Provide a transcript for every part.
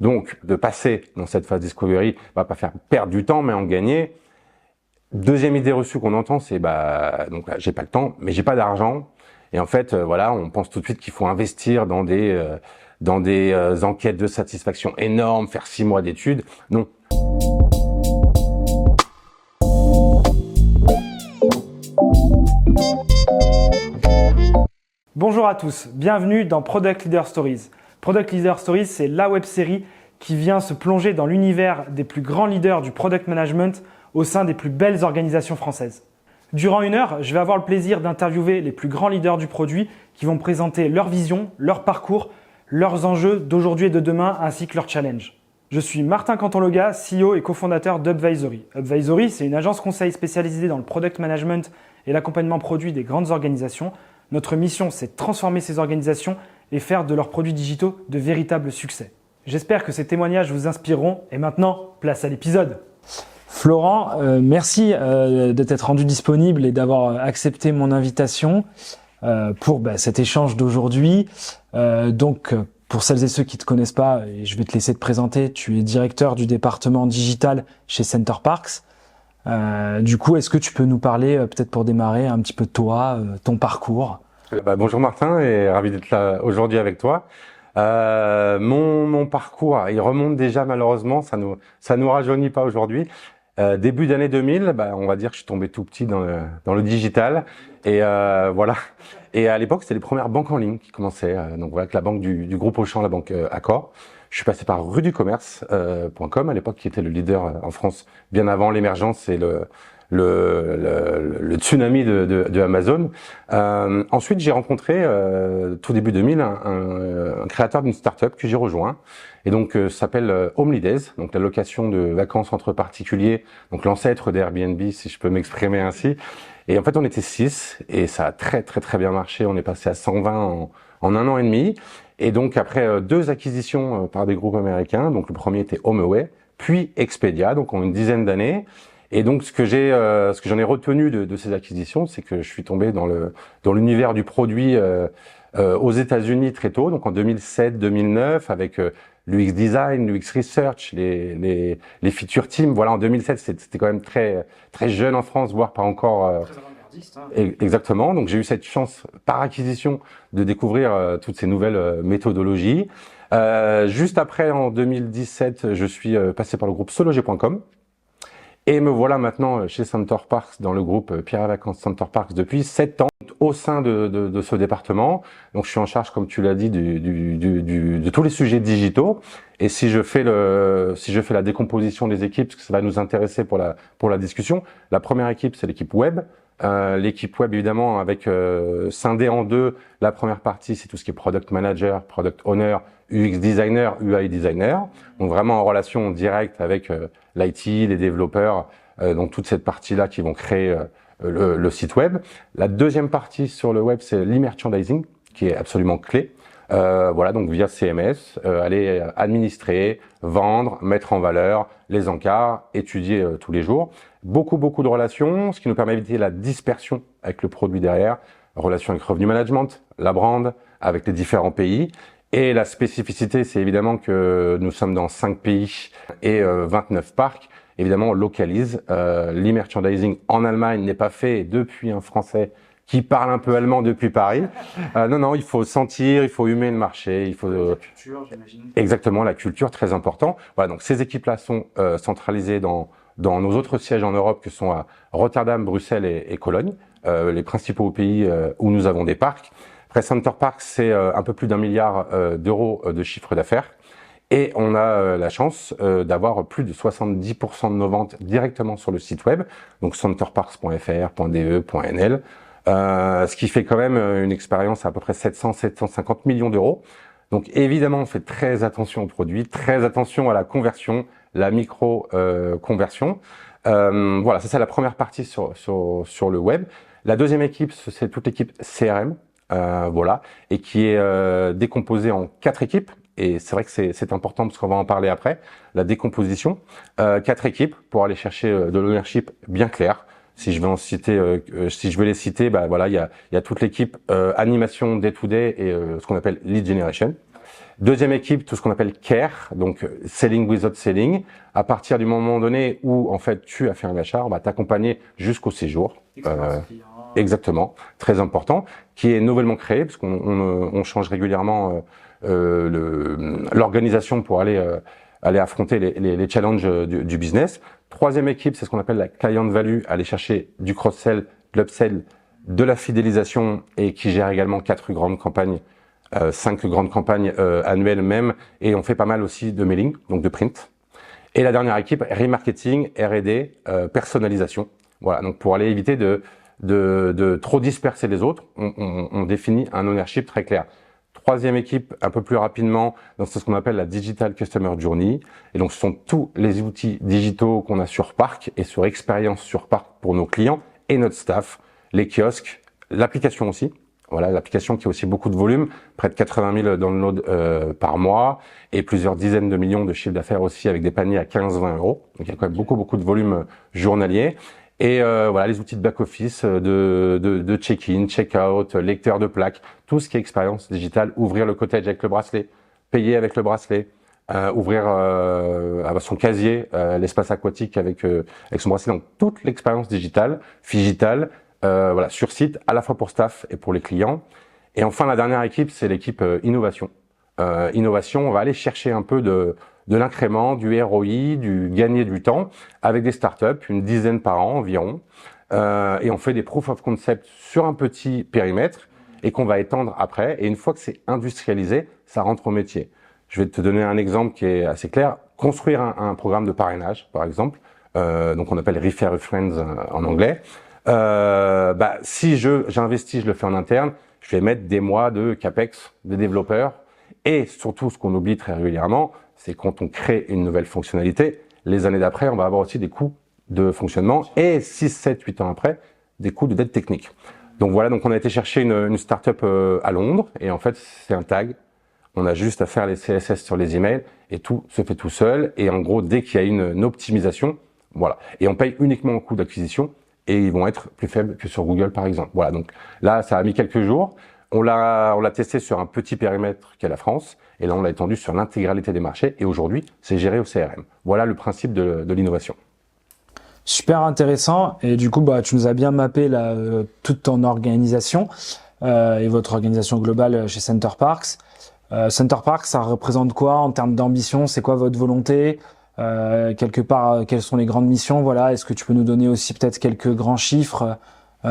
Donc, de passer dans cette phase discovery va pas faire perdre du temps, mais en gagner. Deuxième idée reçue qu'on entend, c'est donc là, j'ai pas le temps, mais j'ai pas d'argent. Et en fait, voilà, on pense tout de suite qu'il faut investir dans des enquêtes de satisfaction énormes, faire 6 mois d'études. Non. Bonjour à tous, bienvenue dans Product Leader Stories. Product Leader Stories, c'est la web-série qui vient se plonger dans l'univers des plus grands leaders du product management au sein des plus belles organisations françaises. Durant 1 heure, je vais avoir le plaisir d'interviewer les plus grands leaders du produit qui vont présenter leur vision, leur parcours, leurs enjeux d'aujourd'hui et de demain ainsi que leurs challenges. Je suis Martin Cantonloga, CEO et cofondateur d'Upvisory. Upvisory, c'est une agence conseil spécialisée dans le product management et l'accompagnement produit des grandes organisations. Notre mission, c'est de transformer ces organisations et faire de leurs produits digitaux de véritables succès. J'espère que ces témoignages vous inspireront. Et maintenant, place à l'épisode. Florent, merci de t'être rendu disponible et d'avoir accepté mon invitation pour cet échange d'aujourd'hui. Donc, pour celles et ceux qui ne te connaissent pas, et je vais te laisser te présenter, tu es directeur du département digital chez Center Parcs. Du coup, est-ce que tu peux nous parler, peut-être pour démarrer, un petit peu de toi, ton parcours? Bonjour Martin, et ravi d'être là aujourd'hui avec toi. Mon parcours, il remonte déjà malheureusement, ça nous rajeunit pas aujourd'hui. Début d'année 2000, on va dire que je suis tombé tout petit dans le digital, et voilà. Et à l'époque, c'était les premières banques en ligne qui commençaient. Donc voilà, avec la banque du groupe Auchan, la banque Accor. Je suis passé par ruducommerce.com à l'époque, qui était le leader en France bien avant l'émergence et le tsunami de Amazon. Ensuite, j'ai rencontré tout début 2000 un créateur d'une start-up que j'ai rejoint, et donc s'appelle Homelidays, donc la location de vacances entre particuliers, donc l'ancêtre d'Airbnb, si je peux m'exprimer ainsi. Et en fait, on était 6 et ça a très bien marché. On est passé à 120 en 1 an et demi. Et donc après 2 acquisitions par des groupes américains, donc le premier était HomeAway, puis Expedia, donc en une dizaine d'années. Et donc ce que j'en ai retenu de ces acquisitions, c'est que je suis tombé dans l'univers du produit aux États-Unis très tôt, donc en 2007-2009 avec l'UX design, l'UX research, les feature teams. Voilà, en 2007, c'était quand même très jeune en France, voire pas encore. Très avant-gardiste, hein. Exactement. Donc j'ai eu cette chance par acquisition de découvrir toutes ces nouvelles méthodologies. Juste après, en 2017, je suis passé par le groupe Sologer.com. Et me voilà maintenant chez Center Parcs, dans le groupe Pierre et Vacances Center Parcs depuis 7 ans, au sein de ce département. Donc je suis en charge, comme tu l'as dit, de tous les sujets digitaux. Et si je fais la décomposition des équipes, parce que ça va nous intéresser pour la discussion, la première équipe, c'est l'équipe web. L'équipe web, évidemment, avec scindée en 2. La première partie, c'est tout ce qui est product manager, product owner, UX designer, UI designer. Donc vraiment en relation directe avec l'IT, les développeurs, donc toute cette partie-là qui vont créer le site web. La deuxième partie sur le web, c'est l'e-merchandising, qui est absolument clé. Voilà, donc via CMS, aller administrer, vendre, mettre en valeur les encarts, étudier tous les jours. Beaucoup de relations, ce qui nous permet d'éviter la dispersion avec le produit derrière. Relations avec Revenu Management, la brand, avec les différents pays. Et la spécificité, c'est évidemment que nous sommes dans 5 pays et 29 parcs. Évidemment, on localise. L'e-merchandising en Allemagne n'est pas fait depuis un Français qui parle un peu allemand depuis Paris. Non, il faut sentir, il faut humer le marché, il faut la culture, j'imagine. Exactement, la culture, très important. Voilà, donc ces équipes-là sont centralisées dans nos autres sièges en Europe, que sont à Rotterdam, Bruxelles et Cologne, les principaux pays où nous avons des parcs. Après, Center Parcs, c'est un peu plus d'1 milliard d'euros de chiffre d'affaires. Et on a la chance d'avoir plus de 70% de nos ventes directement sur le site web, donc centerparks.fr, .de, .nl. Ce qui fait quand même une expérience à peu près 750 millions d'euros. Donc évidemment, on fait très attention aux produits, très attention à la conversion, la micro-conversion. Voilà, ça c'est la première partie sur le web. La deuxième équipe, c'est toute l'équipe CRM, voilà, et qui est décomposée en 4 équipes. Et c'est vrai que c'est important parce qu'on va en parler après, la décomposition. 4 équipes pour aller chercher de l'ownership bien clair. Si je vais en citer, si je veux les citer, voilà, il y a toute l'équipe animation day to day et ce qu'on appelle lead generation. Deuxième équipe, tout ce qu'on appelle care, donc selling without selling. À partir du moment donné où en fait tu as fait un achat, on va t'accompagner jusqu'au séjour. Exactement, très important, qui est nouvellement créé parce qu'on change régulièrement l'organisation pour aller affronter les challenges du business. Troisième équipe, c'est ce qu'on appelle la client value, aller chercher du cross-sell, de l'upsell, de la fidélisation et qui gère également 4 grandes campagnes. 5 grandes campagnes annuelles même, et on fait pas mal aussi de mailing, donc de print. Et la dernière équipe, remarketing, R&D, personnalisation. Voilà, donc pour aller éviter de trop disperser les autres, on définit un ownership très clair. Troisième équipe, un peu plus rapidement, c'est ce qu'on appelle la Digital Customer Journey. Et donc ce sont tous les outils digitaux qu'on a sur Parc et sur Expérience sur Parc pour nos clients et notre staff, les kiosques, l'application aussi. Voilà, l'application qui a aussi beaucoup de volume, près de 80 000 downloads par mois et plusieurs dizaines de millions de chiffres d'affaires aussi avec des paniers à 15-20 euros. Donc il y a quand même beaucoup de volume journalier. Et voilà, les outils de back-office, de check-in, check-out, lecteur de plaques, tout ce qui est expérience digitale, ouvrir le cottage avec le bracelet, payer avec le bracelet, ouvrir son casier, l'espace aquatique avec son bracelet. Donc toute l'expérience digitale, Figital, voilà, sur site, à la fois pour staff et pour les clients. Et enfin, la dernière équipe, c'est l'équipe innovation. Innovation, on va aller chercher un peu de l'incrément, du ROI, du gagner du temps avec des startups, une dizaine par an environ. Et on fait des proof of concept sur un petit périmètre et qu'on va étendre après. Et une fois que c'est industrialisé, ça rentre au métier. Je vais te donner un exemple qui est assez clair. Construire un programme de parrainage, par exemple, donc on appelle Refer a Friends en anglais. Si j'investis, je le fais en interne, je vais mettre des mois de capex de développeurs et surtout ce qu'on oublie très régulièrement, c'est quand on crée une nouvelle fonctionnalité, les années d'après, on va avoir aussi des coûts de fonctionnement et 6, 7, 8 ans après, des coûts de dette technique. Donc voilà, donc on a été chercher une startup à Londres et en fait, c'est un tag. On a juste à faire les CSS sur les emails et tout se fait tout seul et en gros, dès qu'il y a une optimisation, voilà. Et on paye uniquement au coût d'acquisition. Et ils vont être plus faibles que sur Google, par exemple. Voilà, donc là, ça a mis quelques jours. On l'a testé sur un petit périmètre qu'est la France, et là, on l'a étendu sur l'intégralité des marchés, et aujourd'hui, c'est géré au CRM. Voilà le principe de l'innovation. Super intéressant, et du coup, tu nous as bien mappé toute ton organisation et votre organisation globale chez Center Parcs. Center Parcs, ça représente quoi en termes d'ambition? C'est quoi votre volonté? Quelque part, quelles sont les grandes missions? Voilà, est-ce que tu peux nous donner aussi peut-être quelques grands chiffres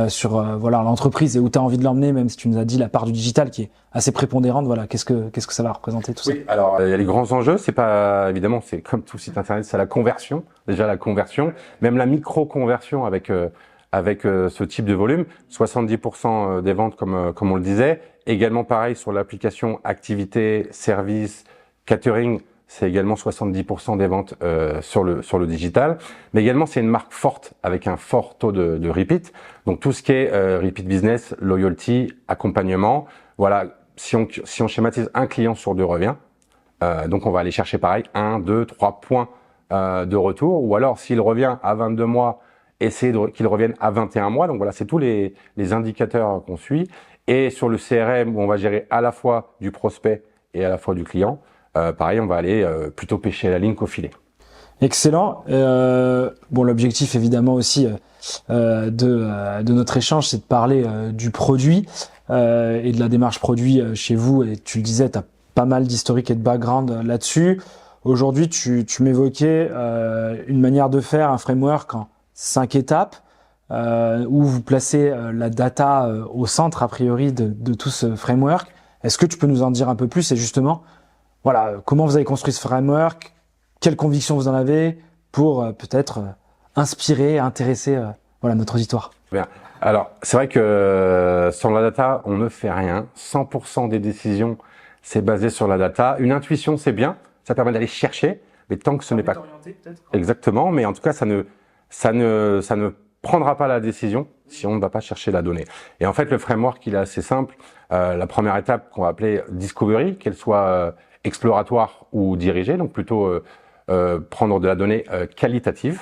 sur l'entreprise et où tu as envie de l'emmener, même si tu nous as dit la part du digital qui est assez prépondérante. Voilà, qu'est-ce que ça va représenter tout ça? Oui, alors il y a les grands enjeux, c'est pas évidemment, c'est comme tout site internet, c'est la conversion, déjà la conversion, même la micro-conversion avec ce type de volume, 70% des ventes comme on le disait, également pareil sur l'application activité, service, catering. C'est également 70% des ventes sur le digital. Mais également, c'est une marque forte avec un fort taux de repeat. Donc, tout ce qui est repeat business, loyalty, accompagnement. Voilà, si on schématise, un client sur 2 revient. Donc, on va aller chercher pareil, 1, 2, 3 points de retour. Ou alors, s'il revient à 22 mois, essayer qu'il revienne à 21 mois. Donc, voilà, c'est tous les indicateurs qu'on suit. Et sur le CRM, où on va gérer à la fois du prospect et à la fois du client. Pareil, on va aller plutôt pêcher la ligne qu'au filet. Excellent. L'objectif évidemment aussi de notre échange, c'est de parler du produit et de la démarche produit chez vous. Et tu le disais, tu as pas mal d'historique et de background là-dessus. Aujourd'hui, tu m'évoquais une manière de faire, un framework en 5 étapes où vous placez la data au centre a priori de tout ce framework. Est-ce que tu peux nous en dire un peu plus? Et justement, voilà, comment vous avez construit ce framework? Quelles convictions vous en avez pour peut-être inspirer, intéresser notre auditoire? Bien. Alors, c'est vrai que sans la data, on ne fait rien. 100% des décisions, c'est basé sur la data. Une intuition, c'est bien. Ça permet d'aller chercher. Mais tant que ce n'est pas exactement, mais en tout cas, ça ne prendra pas la décision si on ne va pas chercher la donnée. Et en fait, le framework, il est assez simple. La première étape qu'on va appeler discovery, qu'elle soit exploratoire ou dirigée, donc plutôt prendre de la donnée qualitative.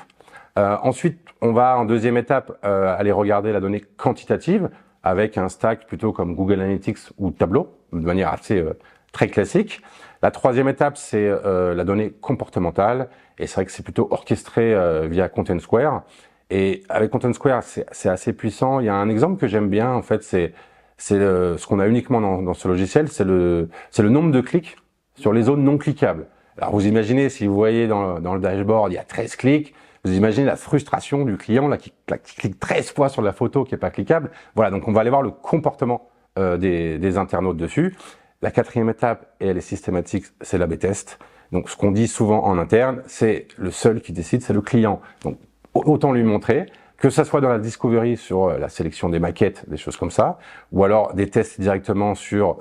Ensuite, on va en deuxième étape aller regarder la donnée quantitative avec un stack plutôt comme Google Analytics ou Tableau, de manière assez très classique. La troisième étape, c'est la donnée comportementale. Et c'est vrai que c'est plutôt orchestré via Content Square. Et avec Content Square, c'est assez puissant. Il y a un exemple que j'aime bien, en fait, c'est ce qu'on a uniquement dans ce logiciel, c'est le nombre de clics sur les zones non cliquables. Alors vous imaginez, si vous voyez dans le dashboard, il y a 13 clics, vous imaginez la frustration du client là qui clique 13 fois sur la photo qui est pas cliquable. Voilà, donc on va aller voir le comportement des internautes dessus. La quatrième étape, et elle est systématique, c'est l'A/B test. Donc ce qu'on dit souvent en interne, c'est le seul qui décide, c'est le client. Donc autant lui montrer, que ça soit dans la discovery sur la sélection des maquettes, des choses comme ça, ou alors des tests directement sur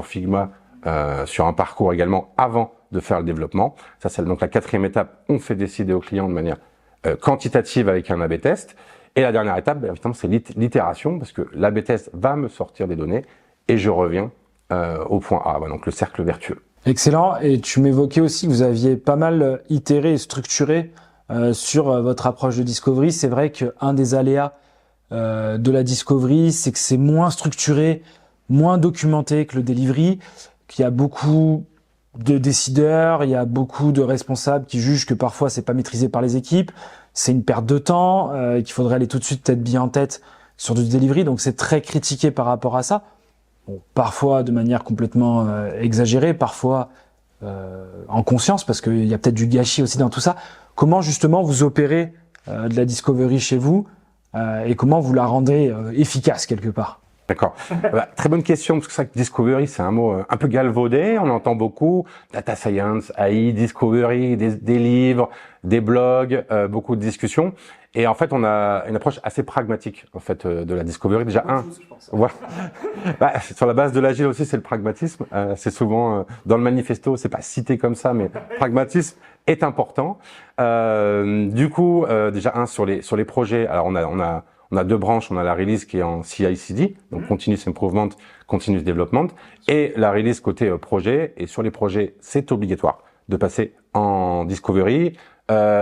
Figma, sur un parcours également avant de faire le développement. Ça, c'est donc la quatrième étape. On fait décider au client de manière quantitative avec un A/B test. Et la dernière étape, évidemment, c'est l'itération, parce que l'A/B test va me sortir des données et je reviens au point A, donc le cercle vertueux. Excellent. Et tu m'évoquais aussi que vous aviez pas mal itéré et structuré sur votre approche de discovery. C'est vrai qu'un des aléas de la discovery, c'est que c'est moins structuré, moins documenté que le delivery, qu'il y a beaucoup de décideurs, il y a beaucoup de responsables qui jugent que parfois c'est pas maîtrisé par les équipes, c'est une perte de temps, qu'il faudrait aller tout de suite tête bien en tête sur du delivery, donc c'est très critiqué par rapport à ça. Bon, parfois de manière complètement exagérée, parfois en conscience, parce qu'il y a peut-être du gâchis aussi dans tout ça. Comment justement vous opérez de la discovery chez vous et comment vous la rendez efficace quelque part? D'accord. Très bonne question, parce que c'est vrai que discovery, c'est un mot un peu galvaudé. On entend beaucoup data science, AI, discovery, des livres, des blogs, beaucoup de discussions. Et en fait, on a une approche assez pragmatique en fait de la discovery. Déjà voilà. Sur la base de l'agile aussi, c'est le pragmatisme. C'est souvent dans le manifesto, c'est pas cité comme ça, mais pragmatisme est important. Du coup, déjà sur les projets. Alors on a deux branches, on a la release qui est en CI/CD, donc Continuous Improvement, Continuous Development, et la release côté projet. Et sur les projets, c'est obligatoire de passer en discovery,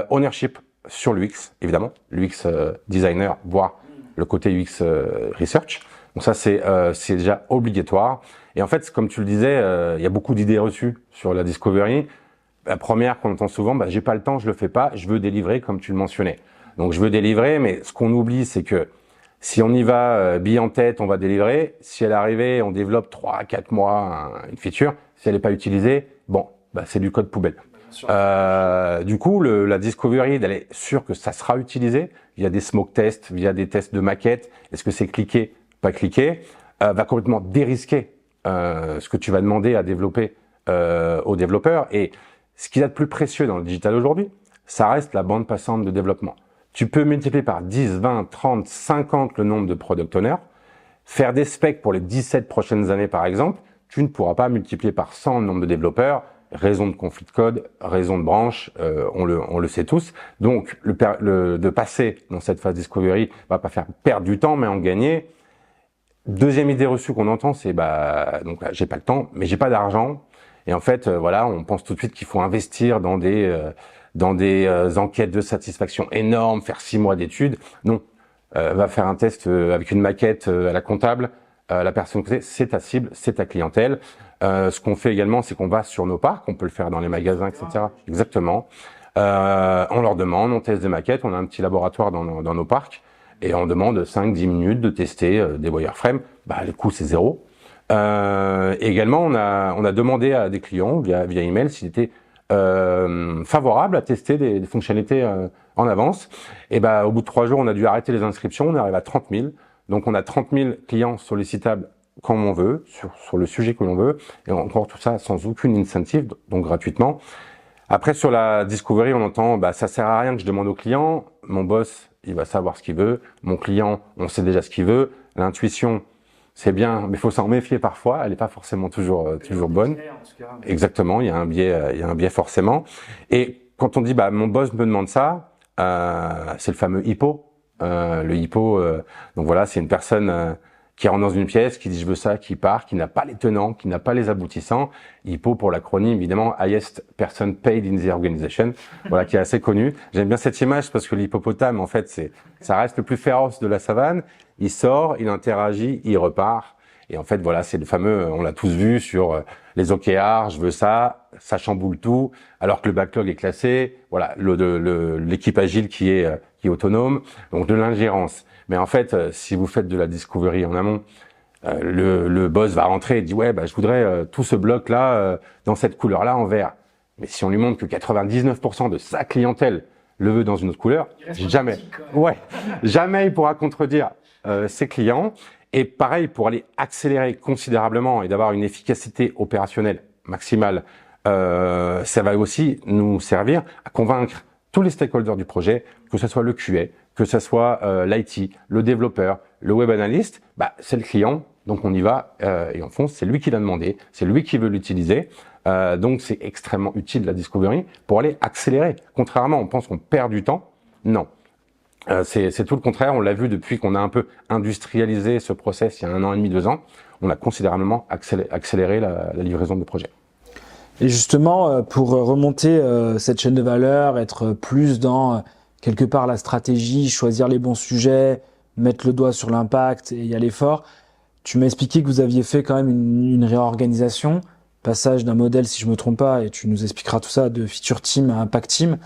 ownership sur l'UX, évidemment, l'UX designer, voire le côté UX research. Donc ça, c'est déjà obligatoire. Et en fait, comme tu le disais, il y a beaucoup d'idées reçues sur la discovery. La première qu'on entend souvent, j'ai pas le temps, je le fais pas, je veux délivrer comme tu le mentionnais. Donc je veux délivrer, mais ce qu'on oublie, c'est que si on y va bille en tête, on va délivrer. Si elle est arrivée, on développe 3 à 4 mois une feature. Si elle n'est pas utilisée, c'est du code poubelle. Du coup, la discovery, elle est sûre que ça sera utilisé via des smoke tests, via des tests de maquette. Est-ce que c'est cliqué, pas cliqué, va complètement dérisquer ce que tu vas demander à développer aux développeurs. Et ce qu'il y a de plus précieux dans le digital aujourd'hui, ça reste la bande passante de développement. Tu peux multiplier par 10, 20, 30, 50 le nombre de product owners, faire des specs pour les 17 prochaines années par exemple, tu ne pourras pas multiplier par 100 le nombre de développeurs, raison de conflit de code, raison de branche, on le sait tous. Donc de passer dans cette phase discovery va pas faire perdre du temps mais en gagner. Deuxième idée reçue qu'on entend, c'est donc là, j'ai pas le temps, mais j'ai pas d'argent. Et en fait, on pense tout de suite qu'il faut investir dans des enquêtes de satisfaction énormes, faire 6 mois d'études. Non, va faire un test avec une maquette à la comptable. La personne côté, c'est ta cible, c'est ta clientèle. Ce qu'on fait également, c'est qu'on va sur nos parcs, on peut le faire dans les magasins, etc. Exactement. On leur demande, on teste des maquettes, on a un petit laboratoire dans nos parcs et on demande 5-10 minutes de tester des wireframes. Le coût, c'est 0. Également, on a demandé à des clients via email s'ils étaient favorable à tester des fonctionnalités en avance. Et au bout de 3 jours, on a dû arrêter les inscriptions. On arrive à 30 000. Donc, on a 30 000 clients sollicitables comme on veut, sur le sujet que l'on veut. Et encore tout ça sans aucune incentive, donc gratuitement. Après, sur la discovery, on entend, ça sert à rien que je demande au client. Mon boss, il va savoir ce qu'il veut. Mon client, on sait déjà ce qu'il veut. L'intuition, c'est bien, mais il faut s'en méfier parfois. Elle n'est pas forcément toujours bonne. Exactement, il y a un biais forcément. Et quand on dit mon boss me demande ça, c'est le fameux hippo. Le hippo, donc voilà, c'est une personne qui rentre dans une pièce, qui dit je veux ça, qui part, qui n'a pas les tenants, qui n'a pas les aboutissants. Hippo pour l'acronyme évidemment highest person paid in the organization, voilà, qui est assez connu. J'aime bien cette image parce que l'hippopotame en fait ça reste le plus féroce de la savane. Il sort, il interagit, il repart. Et en fait, voilà, c'est le fameux, on l'a tous vu sur les OKR, je veux ça chamboule tout, alors que le backlog est classé. Voilà, l'équipe agile qui est autonome, donc de l'ingérence. Mais en fait, si vous faites de la discovery en amont, le boss va rentrer et dit ouais, je voudrais tout ce bloc là dans cette couleur là en vert. Mais si on lui montre que 99% de sa clientèle le veut dans une autre couleur, jamais il pourra contredire ses clients. Et pareil, pour aller accélérer considérablement et d'avoir une efficacité opérationnelle maximale, ça va aussi nous servir à convaincre tous les stakeholders du projet, que ce soit le QA, que ce soit l'IT, le développeur, le web analyst, c'est le client, donc on y va et en fond, c'est lui qui l'a demandé, c'est lui qui veut l'utiliser. Donc c'est extrêmement utile la discovery pour aller accélérer. Contrairement, on pense qu'on perd du temps. Non. C'est tout le contraire. On l'a vu depuis qu'on a un peu industrialisé ce process il y a 1 an et demi, 2 ans. On a considérablement accéléré la livraison de projets. Et justement, pour remonter cette chaîne de valeur, être plus dans quelque part la stratégie, choisir les bons sujets, mettre le doigt sur l'impact et y aller fort, tu m'as expliqué que vous aviez fait quand même une réorganisation, passage d'un modèle, si je me trompe pas, et tu nous expliqueras tout ça, de feature team à impact team.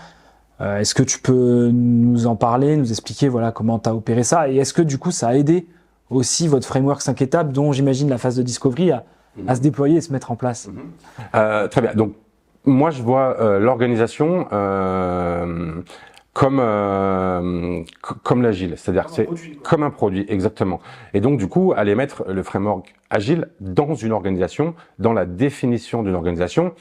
Est-ce que tu peux nous en parler, nous expliquer voilà comment tu as opéré ça, et est-ce que du coup ça a aidé aussi votre framework 5 étapes dont j'imagine la phase de discovery à se déployer et se mettre en place? Très bien. Donc moi je vois l'organisation comme l'agile, c'est-à-dire c'est comme un produit, exactement. Et donc du coup aller mettre le framework agile dans une organisation, dans la définition d'une organisation.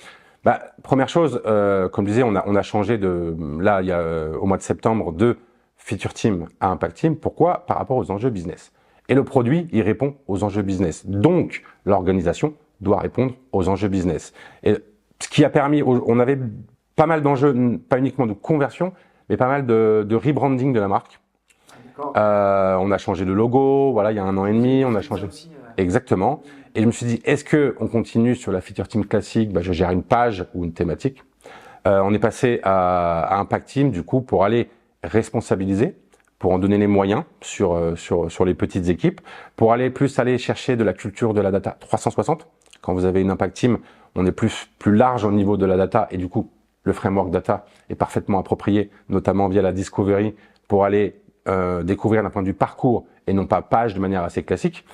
Première chose, comme je disais, on a changé là il y a au mois de septembre de feature team à impact team. Pourquoi? Par rapport aux enjeux business. Et le produit, il répond aux enjeux business. Donc l'organisation doit répondre aux enjeux business. Et ce qui a permis, on avait pas mal d'enjeux, pas uniquement de conversion, mais pas mal de rebranding de la marque. On a changé de logo, voilà, il y a 1 an et demi, on a changé. Exactement. Et je me suis dit, est-ce que on continue sur la feature team classique? Je gère une page ou une thématique. On est passé à impact team, du coup, pour aller responsabiliser, pour en donner les moyens sur les petites équipes, pour aller chercher de la culture de la data 360. Quand vous avez une impact team, on est plus large au niveau de la data et du coup, le framework data est parfaitement approprié, notamment via la discovery, pour aller découvrir d'un point de vue parcours et non pas page de manière assez classique.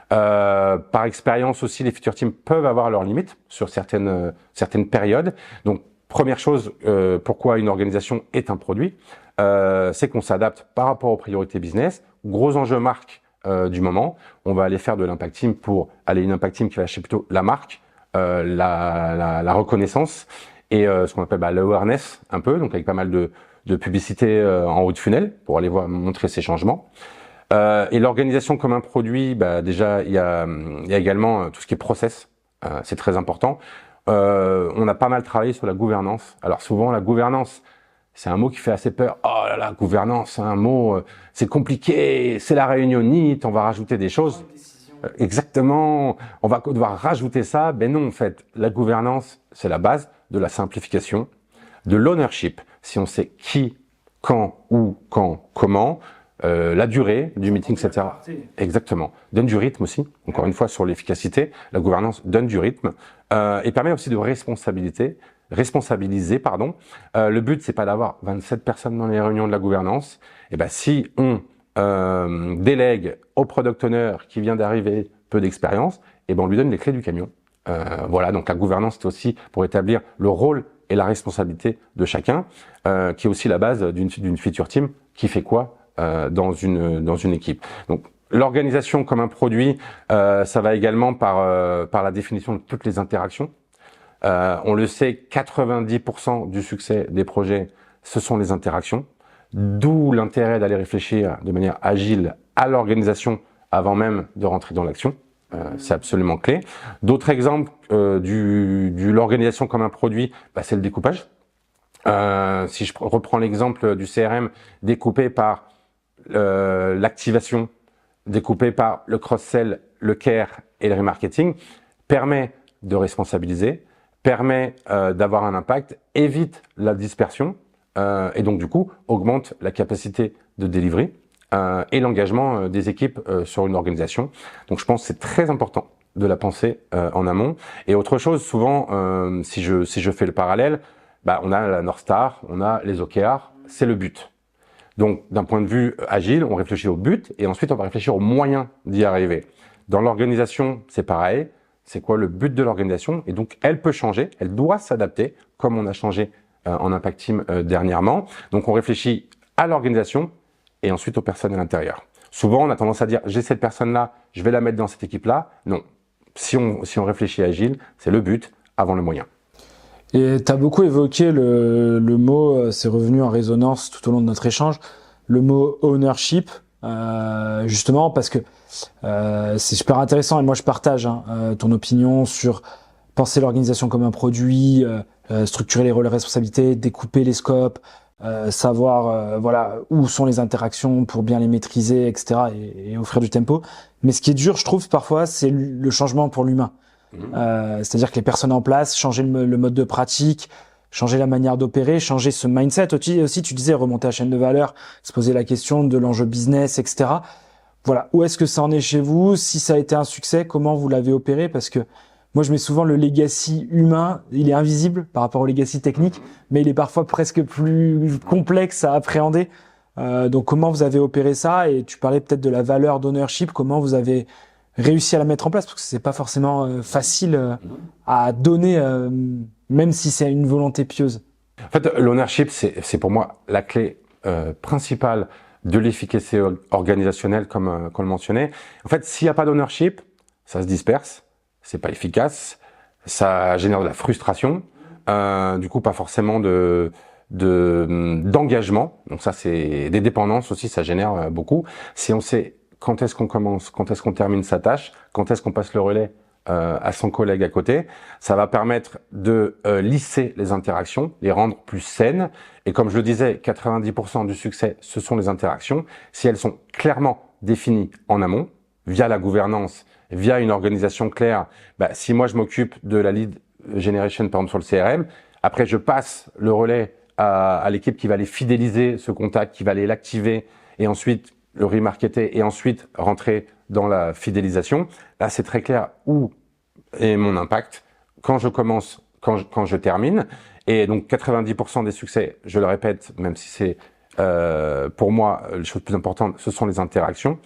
Par expérience aussi, les feature teams peuvent avoir leurs limites sur certaines périodes. Donc, première chose, pourquoi une organisation est un produit, c'est qu'on s'adapte par rapport aux priorités business. Gros enjeu marque du moment. On va aller faire de l'impact team pour aller une impact team qui va acheter plutôt la marque, la reconnaissance et ce qu'on appelle l'awareness un peu, donc avec pas mal de publicité en haut de funnel pour aller montrer ces changements. Et l'organisation comme un produit, déjà il y a également tout ce qui est process, c'est très important. On a pas mal travaillé sur la gouvernance. Alors souvent la gouvernance, c'est un mot qui fait assez peur. Oh là là, gouvernance, c'est un mot, c'est compliqué, c'est la réunionnite, on va rajouter des choses. Exactement, on va devoir rajouter ça. Ben non, en fait, la gouvernance, c'est la base de la simplification, de l'ownership. Si on sait qui, quand, où, quand, comment, la durée du meeting, etc. Exactement. Donne du rythme aussi. Encore une fois, sur l'efficacité, la gouvernance donne du rythme et permet aussi de responsabiliser. Le but, c'est pas d'avoir 27 personnes dans les réunions de la gouvernance. Et si on délègue au product owner qui vient d'arriver, peu d'expérience, et on lui donne les clés du camion. Voilà. Donc la gouvernance, c'est aussi pour établir le rôle et la responsabilité de chacun, qui est aussi la base d'une feature team qui fait quoi dans une équipe. Donc l'organisation comme un produit, ça va également par la définition de toutes les interactions. On le sait, 90% du succès des projets, ce sont les interactions. D'où l'intérêt d'aller réfléchir de manière agile à l'organisation avant même de rentrer dans l'action. C'est absolument clé. D'autres exemples de l'organisation comme un produit, c'est le découpage. Si je reprends l'exemple du CRM découpé par l'activation, découpé par le cross-sell, le care et le remarketing, permet de responsabiliser, permet d'avoir un impact, évite la dispersion et donc du coup augmente la capacité de delivery et l'engagement des équipes sur une organisation. Donc je pense que c'est très important de la penser en amont. Et autre chose, souvent, si je fais le parallèle, on a la North Star, on a les OKR, c'est le but. Donc d'un point de vue agile, on réfléchit au but et ensuite on va réfléchir aux moyens d'y arriver. Dans l'organisation, c'est pareil. C'est quoi le but de l'organisation? Et donc elle peut changer, elle doit s'adapter, comme on a changé en Impact Team dernièrement. Donc on réfléchit à l'organisation et ensuite aux personnes à l'intérieur. Souvent, on a tendance à dire, j'ai cette personne-là, je vais la mettre dans cette équipe-là. Non. Si on réfléchit agile, c'est le but avant le moyen. Et tu as beaucoup évoqué le mot, c'est revenu en résonance tout au long de notre échange, le mot ownership, justement parce que c'est super intéressant et moi je partage ton opinion sur penser l'organisation comme un produit, structurer les rôles et responsabilités, découper les scopes, savoir voilà où sont les interactions pour bien les maîtriser, etc. et offrir du tempo. Mais ce qui est dur, je trouve, parfois, c'est le changement pour l'humain. C'est-à-dire que les personnes en place, changer le mode de pratique, changer la manière d'opérer, changer ce mindset aussi, tu disais, remonter la chaîne de valeur, se poser la question de l'enjeu business, etc. Voilà, où est-ce que ça en est chez vous? Si ça a été un succès, comment vous l'avez opéré? Parce que moi, je mets souvent le legacy humain, il est invisible par rapport au legacy technique, mais il est parfois presque plus complexe à appréhender. Donc, comment vous avez opéré ça? Et tu parlais peut-être de la valeur d'ownership, comment vous avez réussi à la mettre en place? Parce que c'est pas forcément facile à donner, même si c'est une volonté pieuse. En fait, l'ownership, c'est pour moi la clé principale de l'efficacité organisationnelle, comme on le mentionnait. En fait, s'il n'y a pas d'ownership, ça se disperse, c'est pas efficace, ça génère de la frustration, du coup pas forcément d'engagement. Donc ça, c'est des dépendances aussi, ça génère beaucoup. Si on sait quand est-ce qu'on commence, quand est-ce qu'on termine sa tâche, quand est-ce qu'on passe le relais à son collègue à côté, ça va permettre de lisser les interactions, les rendre plus saines. Et comme je le disais, 90% du succès, ce sont les interactions. Si elles sont clairement définies en amont, via la gouvernance, via une organisation claire, si moi je m'occupe de la lead generation, par exemple sur le CRM, après je passe le relais à l'équipe qui va aller fidéliser ce contact, qui va aller l'activer, et ensuite le remarketer, et ensuite rentrer dans la fidélisation. Là, c'est très clair où est mon impact quand je commence, quand je termine. Et donc, 90% des succès, je le répète, même si c'est pour moi les choses plus importantes, ce sont les interactions.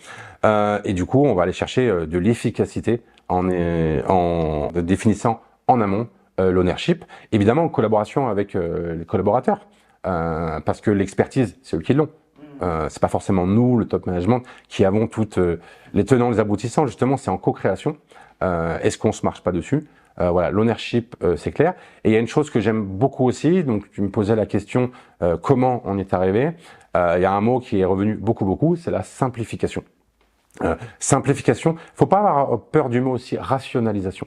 Et du coup, on va aller chercher de l'efficacité en définissant en amont l'ownership, évidemment en collaboration avec les collaborateurs, parce que l'expertise, c'est eux qui l'ont. C'est pas forcément nous, le top management, qui avons toutes les tenants, les aboutissants. Justement, c'est en co-création. Est-ce qu'on se marche pas dessus? Voilà, l'ownership, c'est clair. Et il y a une chose que j'aime beaucoup aussi. Donc, tu me posais la question comment on est arrivé. Il y a un mot qui est revenu beaucoup, c'est la simplification. Simplification. Faut pas avoir peur du mot aussi rationalisation.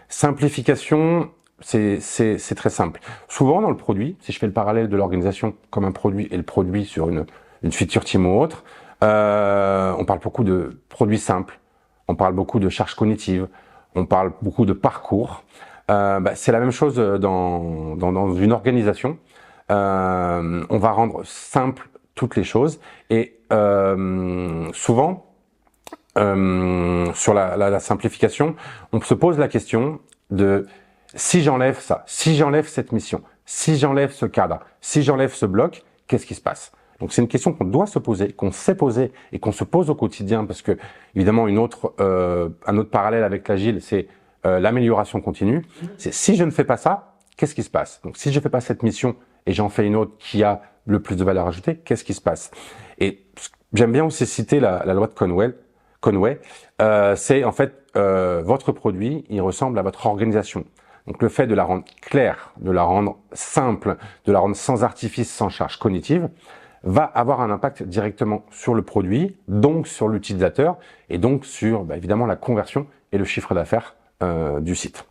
Simplification. C'est très simple. Souvent dans le produit, si je fais le parallèle de l'organisation comme un produit et le produit sur une feature team ou autre, on parle beaucoup de produits simples, on parle beaucoup de charges cognitives, on parle beaucoup de parcours. C'est la même chose dans une organisation. On va rendre simple toutes les choses et souvent sur la simplification, on se pose la question de si j'enlève ça, si j'enlève cette mission, si j'enlève ce cadre, si j'enlève ce bloc, qu'est-ce qui se passe? Donc c'est une question qu'on doit se poser, qu'on sait poser et qu'on se pose au quotidien parce que évidemment un autre parallèle avec l'agile, c'est l'amélioration continue. C'est si je ne fais pas ça, qu'est-ce qui se passe? Donc si je ne fais pas cette mission et j'en fais une autre qui a le plus de valeur ajoutée, qu'est-ce qui se passe? Et j'aime bien aussi citer la loi de Conway. C'est en fait votre produit, il ressemble à votre organisation. Donc le fait de la rendre claire, de la rendre simple, de la rendre sans artifice, sans charge cognitive, va avoir un impact directement sur le produit, donc sur l'utilisateur, et donc sur évidemment la conversion et le chiffre d'affaires du site.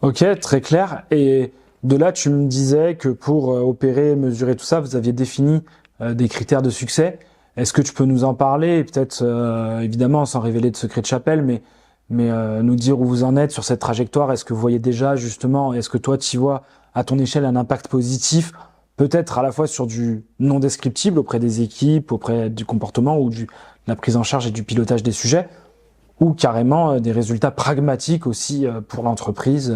Ok, très clair. Et de là, tu me disais que pour opérer, mesurer tout ça, vous aviez défini des critères de succès. Est-ce que tu peux nous en parler, et peut-être évidemment sans révéler de secret de chapelle, mais nous dire où vous en êtes sur cette trajectoire? Est-ce que vous voyez déjà justement, est-ce que toi tu vois à ton échelle un impact positif peut-être à la fois sur du non descriptible auprès des équipes, auprès du comportement ou de la prise en charge et du pilotage des sujets, ou carrément des résultats pragmatiques aussi pour l'entreprise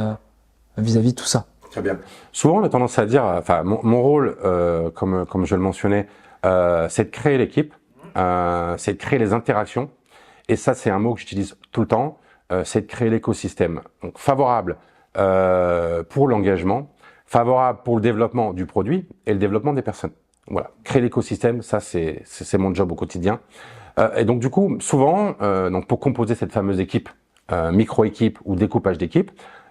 vis-à-vis de tout ça. Très bien. Souvent, on a tendance à dire, enfin, mon rôle, comme je le mentionnais, c'est de créer l'équipe, c'est de créer les interactions, et ça, c'est un mot que j'utilise tout le temps, c'est de créer l'écosystème. Donc, favorable pour l'engagement, favorable pour le développement du produit et le développement des personnes. Voilà, créer l'écosystème, ça, c'est mon job au quotidien. Et donc, du coup, souvent, donc pour composer cette fameuse équipe, micro-équipe ou découpage d'équipe,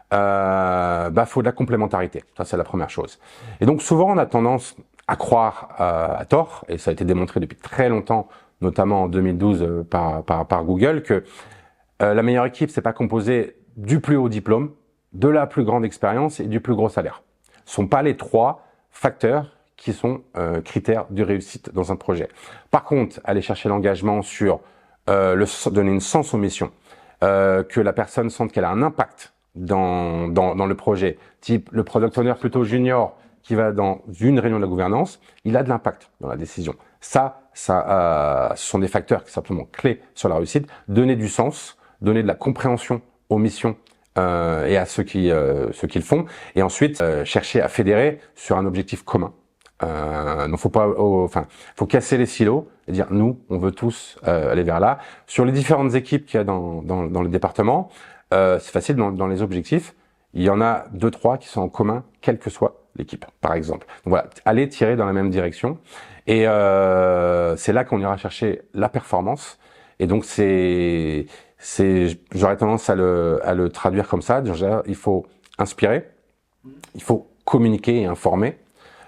faut de la complémentarité. Ça, c'est la première chose. Et donc, souvent, on a tendance à croire à tort, et ça a été démontré depuis très longtemps, notamment en 2012 par Google, que la meilleure équipe, c'est pas composée du plus haut diplôme, de la plus grande expérience et du plus gros salaire. Ce sont pas les trois facteurs qui sont critères de réussite dans un projet. Par contre, aller chercher l'engagement sur donner une sens aux missions, que la personne sente qu'elle a un impact dans le projet, type le product owner plutôt junior qui va dans une réunion de la gouvernance, il a de l'impact dans la décision. Ça, ce sont des facteurs qui sont simplement clés sur la réussite. Donner du sens, donner de la compréhension aux missions et à ceux qui le font, et ensuite chercher à fédérer sur un objectif commun. Donc faut casser les silos et dire nous, on veut tous aller vers là. Sur les différentes équipes qu'il y a dans le département, c'est facile dans les objectifs. Il y en a 2-3 qui sont en commun, quelle que soit l'équipe, par exemple. Donc voilà, aller tirer dans la même direction. Et c'est là qu'on ira chercher la performance. Et donc j'aurais tendance à le traduire comme ça. Déjà, il faut inspirer, il faut communiquer et informer,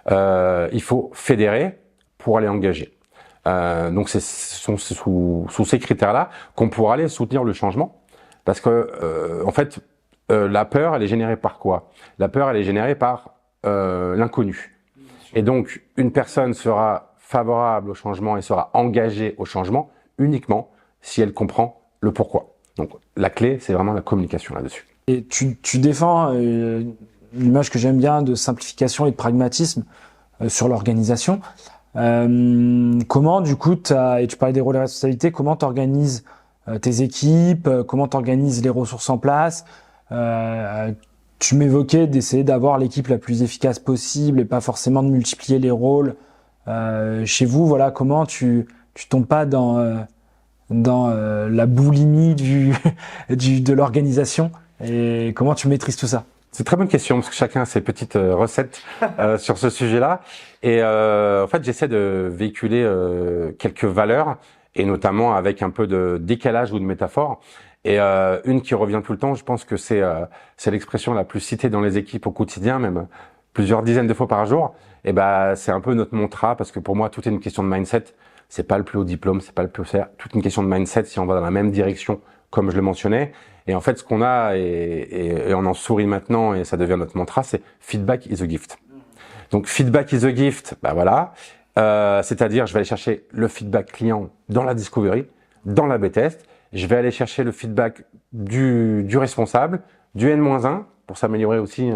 il faut fédérer pour aller engager. Donc ce sont sous ces critères-là qu'on pourra aller soutenir le changement. Parce que en fait, la peur, elle est générée par quoi? La peur, elle est générée par l'inconnu. Et donc, une personne sera favorable au changement et sera engagée au changement uniquement si elle comprend le pourquoi. Donc, la clé, c'est vraiment la communication là-dessus. Et tu défends l'image que j'aime bien de simplification et de pragmatisme sur l'organisation. Comment, du coup, et tu parlais des rôles et responsabilités, comment tu organises tes équipes, comment tu organises les ressources en place? Tu m'évoquais d'essayer d'avoir l'équipe la plus efficace possible et pas forcément de multiplier les rôles. Chez vous, voilà, comment tu tombes pas dans la boulimie de l'organisation, et comment tu maîtrises tout ça? C'est une très bonne question parce que chacun a ses petites recettes sur ce sujet-là. Et en fait, j'essaie de véhiculer quelques valeurs et notamment avec un peu de décalage ou de métaphore. Et une qui revient tout le temps, je pense que c'est l'expression la plus citée dans les équipes au quotidien, même plusieurs dizaines de fois par jour. Et c'est un peu notre mantra parce que pour moi, tout est une question de mindset. C'est pas le plus haut diplôme, c'est pas le plus haut salaire. Toute une question de mindset si on va dans la même direction, comme je le mentionnais. Et en fait, ce qu'on a, et on en sourit maintenant, et ça devient notre mantra, c'est feedback is a gift. Donc, feedback is a gift, voilà. C'est-à-dire, je vais aller chercher le feedback client dans la discovery, dans la B-test. Je vais aller chercher le feedback du responsable, du N-1 pour s'améliorer aussi.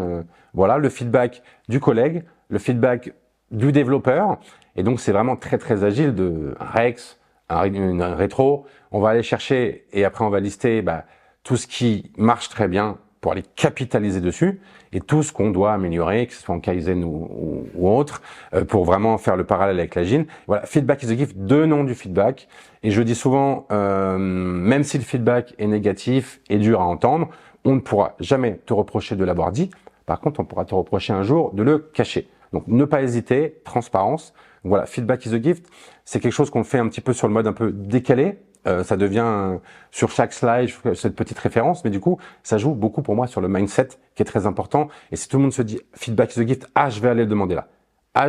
Le feedback du collègue, le feedback du développeur. Et donc, c'est vraiment très, très agile de un Rex, une rétro. On va aller chercher et après, on va lister tout ce qui marche très bien pour aller capitaliser dessus et tout ce qu'on doit améliorer, que ce soit en Kaizen ou autre, pour vraiment faire le parallèle avec l'agile. Voilà, feedback is a gift, donnons du feedback. Et je dis souvent, même si le feedback est négatif et dur à entendre, on ne pourra jamais te reprocher de l'avoir dit. Par contre, on pourra te reprocher un jour de le cacher. Donc, ne pas hésiter, transparence. Voilà, feedback is a gift. C'est quelque chose qu'on fait un petit peu sur le mode un peu décalé. Ça devient sur chaque slide cette petite référence, mais du coup, ça joue beaucoup pour moi sur le mindset qui est très important. Et si tout le monde se dit feedback is a gift, je vais aller le demander là.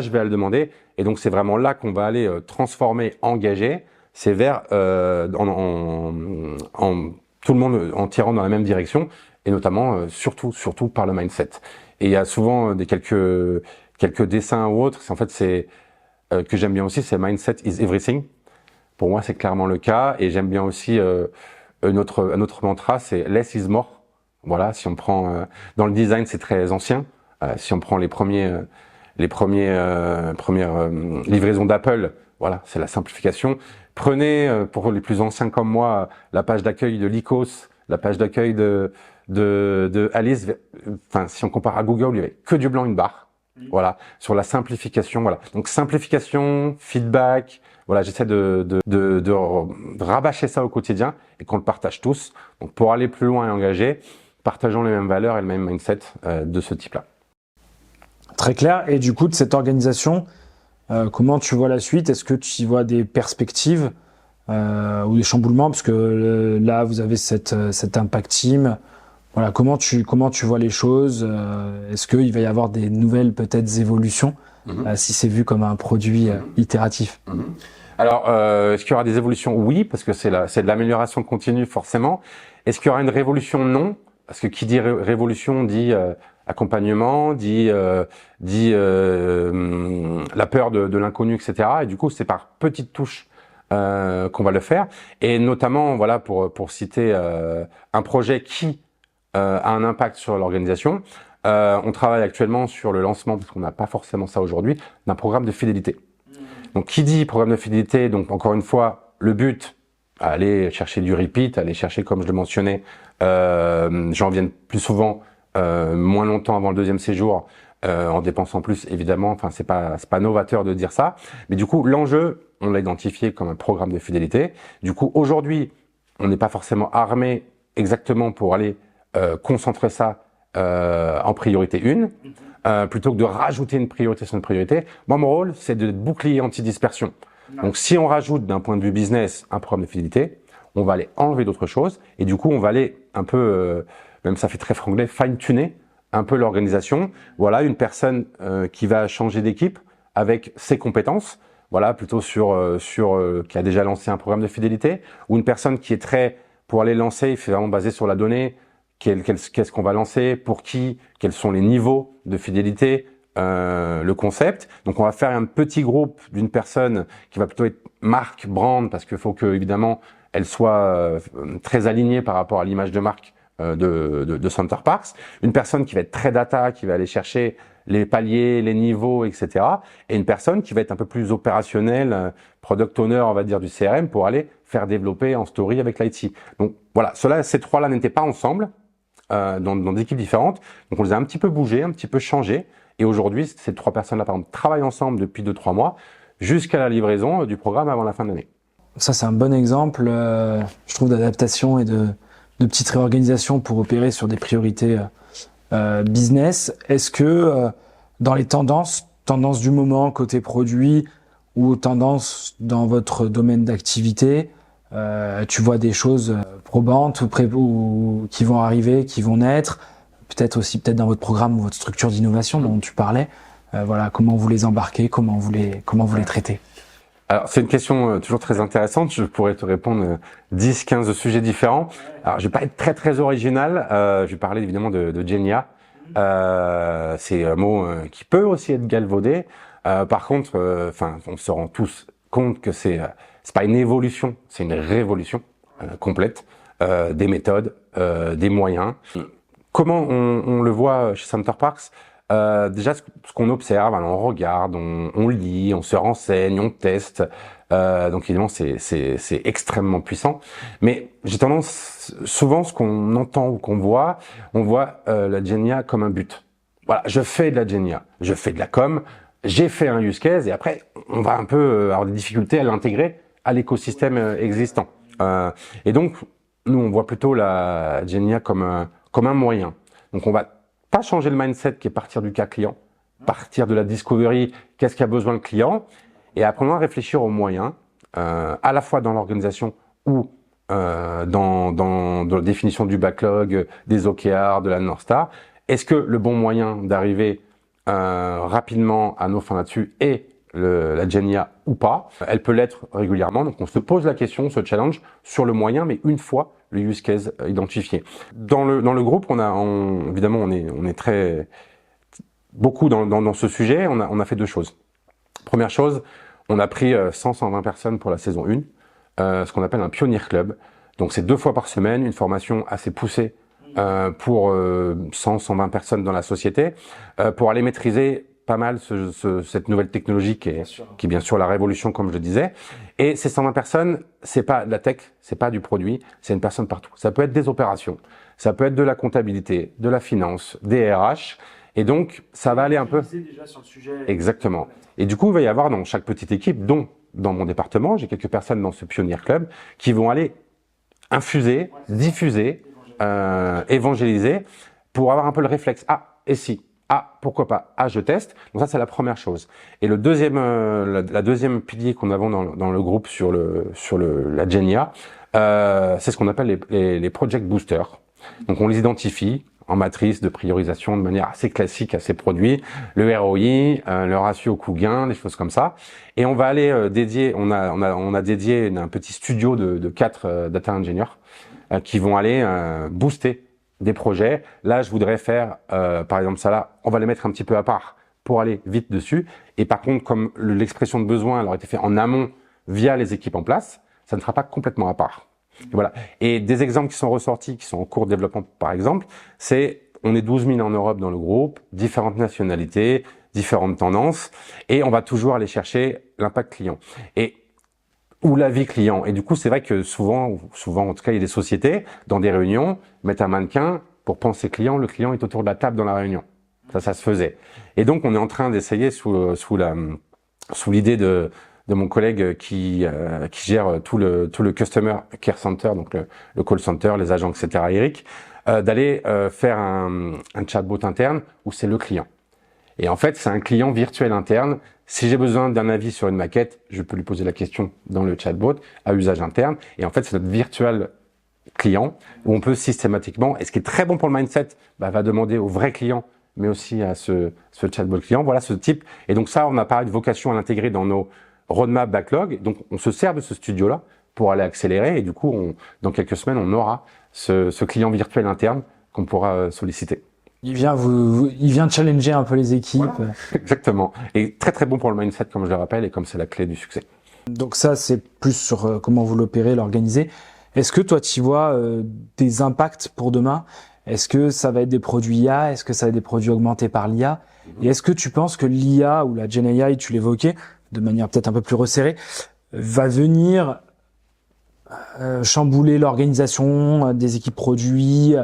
Je vais aller le demander. Et donc, c'est vraiment là qu'on va aller transformer, engager. C'est vers tout le monde en tirant dans la même direction et notamment surtout par le mindset. Et il y a souvent quelques dessins ou autres. En fait, c'est que j'aime bien aussi, c'est mindset is everything. Pour moi, c'est clairement le cas. Et j'aime bien aussi un autre mantra, c'est less is more. Voilà, si on prend dans le design, c'est très ancien. Si on prend les premiers les premières livraisons d'Apple. Voilà, c'est la simplification. Prenez, pour les plus anciens comme moi, la page d'accueil de Lycos, la page d'accueil de Alice. Enfin, si on compare à Google, il y avait que du blanc, une barre. Voilà, sur la simplification. Voilà, donc simplification, feedback. Voilà, j'essaie de rabâcher ça au quotidien et qu'on le partage tous. Donc, pour aller plus loin et engager, partageons les mêmes valeurs et le même mindset de ce type-là. Très clair. Et du coup, de cette organisation, comment tu vois la suite? Est-ce que tu y vois des perspectives ou des chamboulements? Parce que là, vous avez cet impact team. Voilà, comment tu vois les choses? Est-ce qu'il va y avoir des nouvelles peut-être évolutions si c'est vu comme un produit itératif? Alors, est-ce qu'il y aura des évolutions? Oui, parce que c'est de l'amélioration continue forcément. Est-ce qu'il y aura une révolution? Non, parce que qui dit révolution dit accompagnement, dit la peur de l'inconnu, etc. Et du coup, c'est par petites touches qu'on va le faire. Et notamment, voilà, pour citer un projet qui a un impact sur l'organisation. On travaille actuellement sur le lancement, parce qu'on n'a pas forcément ça aujourd'hui, d'un programme de fidélité. Donc, qui dit programme de fidélité, donc encore une fois, le but, aller chercher du repeat, aller chercher, comme je le mentionnais, j'en viens plus souvent, moins longtemps avant le deuxième séjour, en dépensant plus, évidemment. Enfin, c'est pas novateur de dire ça. Mais du coup, l'enjeu, on l'a identifié comme un programme de fidélité. Du coup, aujourd'hui, on n'est pas forcément armé exactement pour aller concentrer ça en priorité 1, plutôt que de rajouter une priorité sur une priorité. Moi, mon rôle, c'est de bouclier anti-dispersion. Donc, si on rajoute d'un point de vue business un programme de fidélité, on va aller enlever d'autres choses et du coup, on va aller un peu, même ça fait très franglais, fine-tuner un peu l'organisation. Voilà, une personne qui va changer d'équipe avec ses compétences, voilà, plutôt qui a déjà lancé un programme de fidélité, ou une personne qui est très, pour aller lancer, il fait vraiment basé sur la donnée, qu'est-ce qu'on va lancer, pour qui, quels sont les niveaux de fidélité, le concept. Donc, on va faire un petit groupe d'une personne qui va plutôt être marque, brand, parce qu'il faut que, évidemment, elle soit très alignée par rapport à l'image de marque de Center Parcs. Une personne qui va être très data, qui va aller chercher les paliers, les niveaux, etc. Et une personne qui va être un peu plus opérationnelle, product owner, on va dire, du CRM, pour aller faire développer en story avec l'IT. Donc, voilà, ces trois-là n'étaient pas ensemble. Dans des équipes différentes. Donc, on les a un petit peu bougés, un petit peu changés. Et aujourd'hui, ces trois personnes-là, par exemple, travaillent ensemble depuis 2-3 mois jusqu'à la livraison du programme avant la fin de l'année. Ça, c'est un bon exemple, je trouve, d'adaptation et de petite réorganisation pour opérer sur des priorités business. Est-ce que dans les tendances du moment côté produit ou tendances dans votre domaine d'activité, tu vois des choses probantes ou qui vont arriver, qui vont naître, peut-être dans votre programme ou votre structure d'innovation dont tu parlais. Voilà, comment vous les embarquez, comment vous les traitez? Alors, c'est une question toujours très intéressante. Je pourrais te répondre 10-15 sujets différents. Alors, je vais pas être très très original. Je vais parler évidemment de Genia. C'est un mot qui peut aussi être galvaudé. Par contre, on se rend tous compte que c'est pas une évolution, c'est une révolution complète des méthodes, des moyens. Comment on le voit chez Center Parcs? Déjà, ce qu'on observe, alors on regarde, on lit, on se renseigne, on teste. Donc évidemment, c'est extrêmement puissant. Mais j'ai tendance, souvent, ce qu'on entend ou qu'on voit, on voit la Genia comme un but. Voilà, je fais de la Genia, je fais de la com, j'ai fait un use case et après, on va un peu avoir des difficultés à l'intégrer à l'écosystème existant. Et donc, nous, on voit plutôt la Genia comme un moyen. Donc, on va pas changer le mindset qui est partir du cas client, partir de la discovery, qu'est-ce qu'a besoin le client, et après on va réfléchir aux moyens, à la fois dans l'organisation ou dans la définition du backlog, des OKR, de la North Star. Est-ce que le bon moyen d'arriver rapidement à nos fins là-dessus est la Genia ou pas? Elle peut l'être régulièrement, donc on se pose la question, on se challenge sur le moyen, mais une fois le use case identifié. Dans le groupe, évidemment, on est très beaucoup dans ce sujet. On a fait deux choses. Première chose, on a pris 120 personnes pour la saison 1, ce qu'on appelle un Pioneer Club. Donc c'est 2 fois par semaine, une formation assez poussée pour 120 personnes dans la société, pour aller maîtriser pas mal cette nouvelle technologie qui est bien sûr la révolution, comme je disais. Et ces 120 personnes, c'est pas de la tech, c'est pas du produit, c'est une personne partout. Ça peut être des opérations, ça peut être de la comptabilité, de la finance, des RH. Et donc, ça va aller un peu… Déjà sur le sujet. Exactement. Et du coup, il va y avoir dans chaque petite équipe, dont dans mon département, j'ai quelques personnes dans ce Pionnier Club qui vont aller infuser, diffuser, évangéliser pour avoir un peu le réflexe. Ah, et si? Ah, pourquoi pas? Ah, je teste. Donc ça, c'est la première chose. Et le deuxième, la deuxième pilier qu'on a dans le groupe sur la Genia, c'est ce qu'on appelle les project boosters. Donc on les identifie en matrice de priorisation de manière assez classique à ces produits, le ROI, le ratio coût-gain, des choses comme ça. Et on va aller dédier, on a dédié un petit studio de 4 data engineers qui vont aller booster des projets. Là, je voudrais faire, par exemple, ça là, on va les mettre un petit peu à part pour aller vite dessus. Et par contre, comme l'expression de besoin elle aurait été faite en amont via les équipes en place, ça ne sera pas complètement à part. Et voilà. Et des exemples qui sont ressortis, qui sont en cours de développement, par exemple, on est 12 000 en Europe dans le groupe, différentes nationalités, différentes tendances, et on va toujours aller chercher l'impact client. Ou la vie client. Et du coup, c'est vrai que souvent, en tout cas, il y a des sociétés, dans des réunions, mettent un mannequin pour penser client, le client est autour de la table dans la réunion. Ça se faisait. Et donc, on est en train d'essayer sous l'idée de mon collègue qui gère tout le Customer Care Center, donc le call center, les agents, etc., Eric, d'aller faire un chatbot interne où c'est le client. Et en fait, c'est un client virtuel interne. Si j'ai besoin d'un avis sur une maquette, je peux lui poser la question dans le chatbot à usage interne. Et en fait, c'est notre virtuel client où on peut systématiquement, et ce qui est très bon pour le mindset, va demander au vrai client, mais aussi à ce chatbot client. Voilà ce type. Et donc ça, on a pareil de vocation à l'intégrer dans nos roadmap backlog. Donc, on se sert de ce studio-là pour aller accélérer. Et du coup, dans quelques semaines, on aura ce client virtuel interne qu'on pourra solliciter. Il vient challenger un peu les équipes. Voilà. Exactement. Et très, très bon pour le mindset, comme je le rappelle, et comme c'est la clé du succès. Donc ça, c'est plus sur comment vous l'opérez, l'organisez. Est-ce que toi, tu vois des impacts pour demain? Est-ce que ça va être des produits IA? Est-ce que ça va être des produits augmentés par l'IA? Et est-ce que tu penses que l'IA ou la Gen AI, tu l'évoquais, de manière peut-être un peu plus resserrée, va venir chambouler l'organisation des équipes produits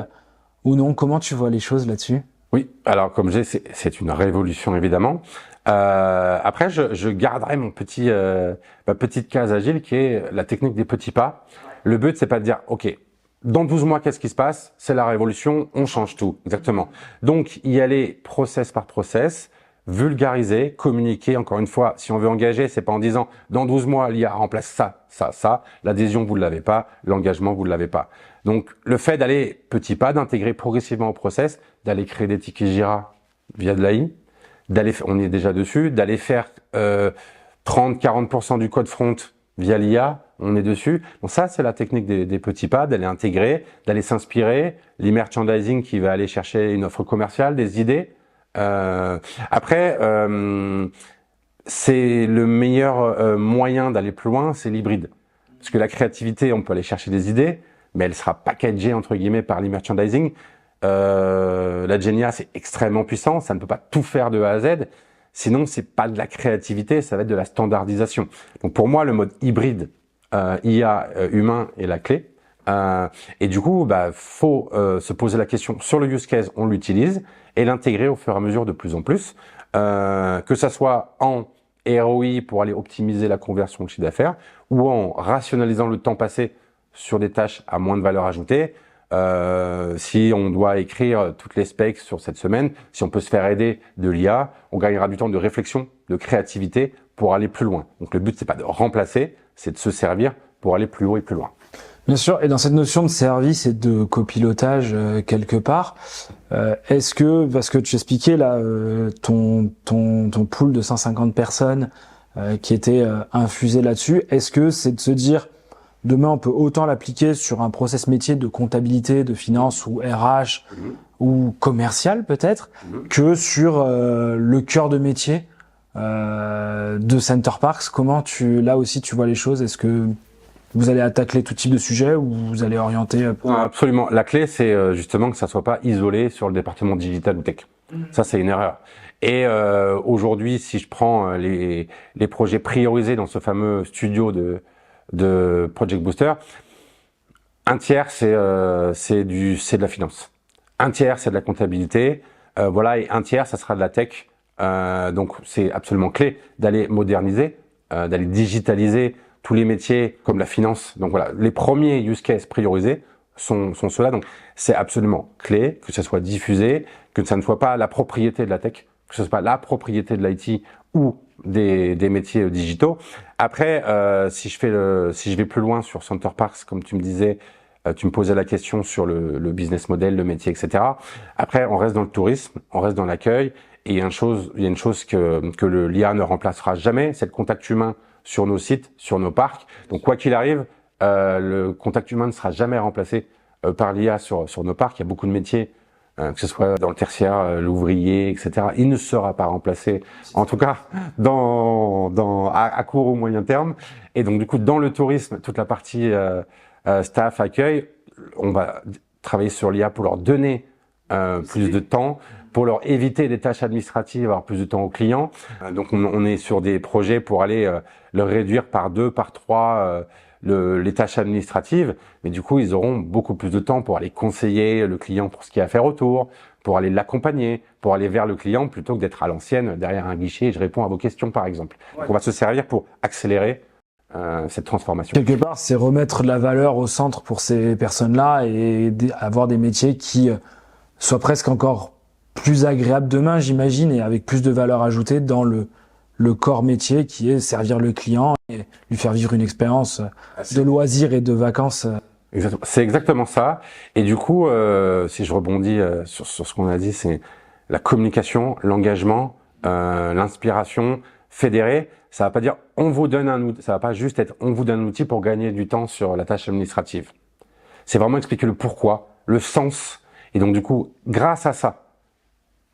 ou non? Comment tu vois les choses là-dessus? Oui, alors comme je dis, c'est une révolution évidemment. Après, je garderai ma petite case agile qui est la technique des petits pas. Le but, c'est pas de dire, OK, dans 12 mois, qu'est-ce qui se passe? C'est la révolution, on change tout. Exactement. Donc, y aller process par process, vulgariser, communiquer. Encore une fois, si on veut engager, c'est pas en disant dans 12 mois, l'IA remplace ça. L'adhésion, vous ne l'avez pas. L'engagement, vous ne l'avez pas. Donc, le fait d'aller petit pas, d'intégrer progressivement au process, d'aller créer des tickets Jira via de l'AI, on est déjà dessus, d'aller faire 30-40% du code front via l'IA, on est dessus. Donc ça, c'est la technique des petits pas, d'aller intégrer, d'aller s'inspirer, l'e-merchandising qui va aller chercher une offre commerciale, des idées. Après, c'est le meilleur moyen d'aller plus loin, c'est l'hybride. Parce que la créativité, on peut aller chercher des idées, mais elle sera packagée entre guillemets par l'e-merchandising. La Genia, c'est extrêmement puissant, ça ne peut pas tout faire de A à Z. Sinon, c'est pas de la créativité, ça va être de la standardisation. Donc pour moi, le mode hybride IA humain est la clé. Et du coup, faut se poser la question sur le use case, on l'utilise et l'intégrer au fur et à mesure de plus en plus, que ça soit en ROI pour aller optimiser la conversion de chiffre d'affaires ou en rationalisant le temps passé sur des tâches à moins de valeur ajoutée. Si on doit écrire toutes les specs sur cette semaine, si on peut se faire aider de l'IA, on gagnera du temps de réflexion, de créativité pour aller plus loin. Donc le but, c'est pas de remplacer, c'est de se servir pour aller plus haut et plus loin. Bien sûr, et dans cette notion de service et de copilotage quelque part, est-ce que, parce que tu expliquais là ton pool de 150 personnes qui étaient infusées là-dessus, est-ce que c'est de se dire demain on peut autant l'appliquer sur un process métier de comptabilité, de finance ou RH ou commercial peut-être que sur le cœur de métier de Center Parcs? Comment là aussi tu vois les choses? Est-ce que vous allez attaquer tout type de sujet ou vous allez orienter Absolument. La clé, c'est justement que ça soit pas isolé sur le département digital ou tech. Ça, c'est une erreur. Et aujourd'hui, si je prends les projets priorisés dans ce fameux studio de Project Booster, un tiers c'est de la finance, un tiers c'est de la comptabilité, voilà, et un tiers ça sera de la tech. Donc c'est absolument clé d'aller moderniser, d'aller digitaliser tous les métiers comme la finance. Donc voilà, les premiers use cases priorisés sont ceux-là. Donc c'est absolument clé que ça soit diffusé, que ça ne soit pas la propriété de la tech, que ce soit pas la propriété de l'IT ou des métiers digitaux. Après, si je vais plus loin sur Center Parcs, comme tu me disais, tu me posais la question sur le business model, le métier, etc. Après, on reste dans le tourisme, on reste dans l'accueil, et il y a une chose que l'IA ne remplacera jamais, c'est le contact humain sur nos sites, sur nos parcs. Donc quoi qu'il arrive, le contact humain ne sera jamais remplacé par l'IA sur nos parcs. Il y a beaucoup de métiers, que ce soit dans le tertiaire, l'ouvrier, etc. Il ne sera pas remplacé, en tout cas à court ou moyen terme. Et donc du coup, dans le tourisme, toute la partie staff, accueil, on va travailler sur l'IA pour leur donner plus de temps, pour leur éviter des tâches administratives, avoir plus de temps aux clients. Donc on est sur des projets pour aller leur réduire par 2, par 3 les tâches administratives, mais du coup ils auront beaucoup plus de temps pour aller conseiller le client pour ce qu'il y a à faire autour, pour aller l'accompagner, pour aller vers le client plutôt que d'être à l'ancienne derrière un guichet et je réponds à vos questions par exemple. Ouais. Donc on va se servir pour accélérer cette transformation. Quelque part, c'est remettre de la valeur au centre pour ces personnes-là et avoir des métiers qui soient presque encore plus agréables demain, j'imagine, et avec plus de valeur ajoutée dans le corps métier qui est servir le client et lui faire vivre une expérience de loisirs et de vacances. Exactement. C'est exactement ça. Et du coup, si je rebondis sur ce qu'on a dit, c'est la communication, l'engagement, l'inspiration, fédérer. Ça va pas dire on vous donne un outil, ça va pas juste être on vous donne un outil pour gagner du temps sur la tâche administrative. C'est vraiment expliquer le pourquoi, le sens. Et donc du coup, grâce à ça,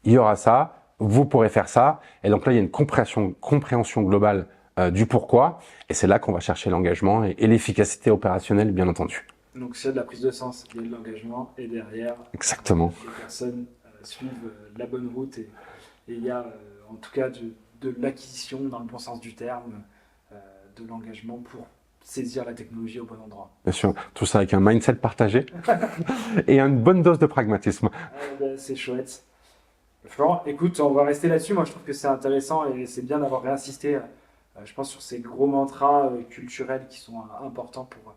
il y aura ça, vous pourrez faire ça. Et donc là, il y a une compréhension globale du pourquoi. Et c'est là qu'on va chercher l'engagement et l'efficacité opérationnelle, bien entendu. Donc s'il y a de la prise de sens, il y a de l'engagement et derrière, exactement, les personnes suivent la bonne route et il y a en tout cas de l'acquisition dans le bon sens du terme, de l'engagement pour saisir la technologie au bon endroit. Bien sûr, tout ça avec un mindset partagé et une bonne dose de pragmatisme. C'est chouette. Florent, écoute, on va rester là-dessus. Moi, je trouve que c'est intéressant et c'est bien d'avoir réinsisté, je pense, sur ces gros mantras culturels qui sont importants pour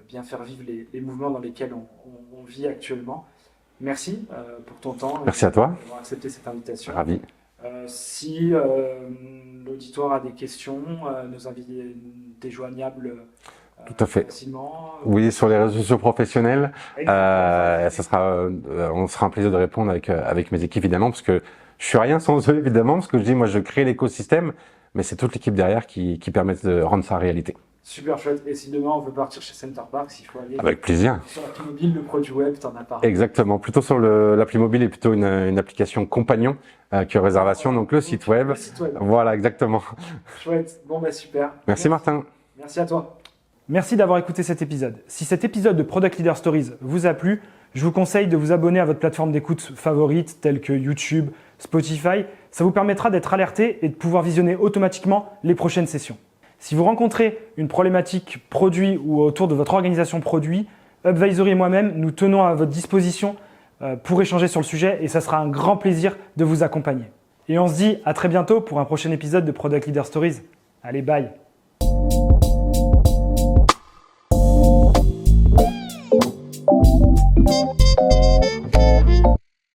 bien faire vivre les mouvements dans lesquels on vit actuellement. Merci pour ton temps. Merci à toi d'avoir accepté cette invitation. Ravi. Si l'auditoire a des questions, nos invités joignables tout à fait. Facilement. Oui, sur les réseaux sociaux professionnels, on sera un plaisir de répondre avec mes équipes évidemment, parce que je suis rien sans eux évidemment, parce que je dis moi je crée l'écosystème, mais c'est toute l'équipe derrière qui permet de rendre ça réalité. Super chouette. Et si demain on veut partir chez Center Parcs, il faut aller avec plaisir. Sur l'appli mobile, le produit web, t'en as parlé. Exactement. Plutôt sur l'appli mobile et plutôt une application compagnon que réservation, donc le site web. Le site web. Voilà, exactement. Chouette. Bon bah super. Merci Martin. Merci à toi. Merci d'avoir écouté cet épisode. Si cet épisode de Product Leader Stories vous a plu, je vous conseille de vous abonner à votre plateforme d'écoute favorite telle que YouTube, Spotify. Ça vous permettra d'être alerté et de pouvoir visionner automatiquement les prochaines sessions. Si vous rencontrez une problématique produit ou autour de votre organisation produit, Upvisory et moi-même, nous tenons à votre disposition pour échanger sur le sujet et ça sera un grand plaisir de vous accompagner. Et on se dit à très bientôt pour un prochain épisode de Product Leader Stories. Allez, bye!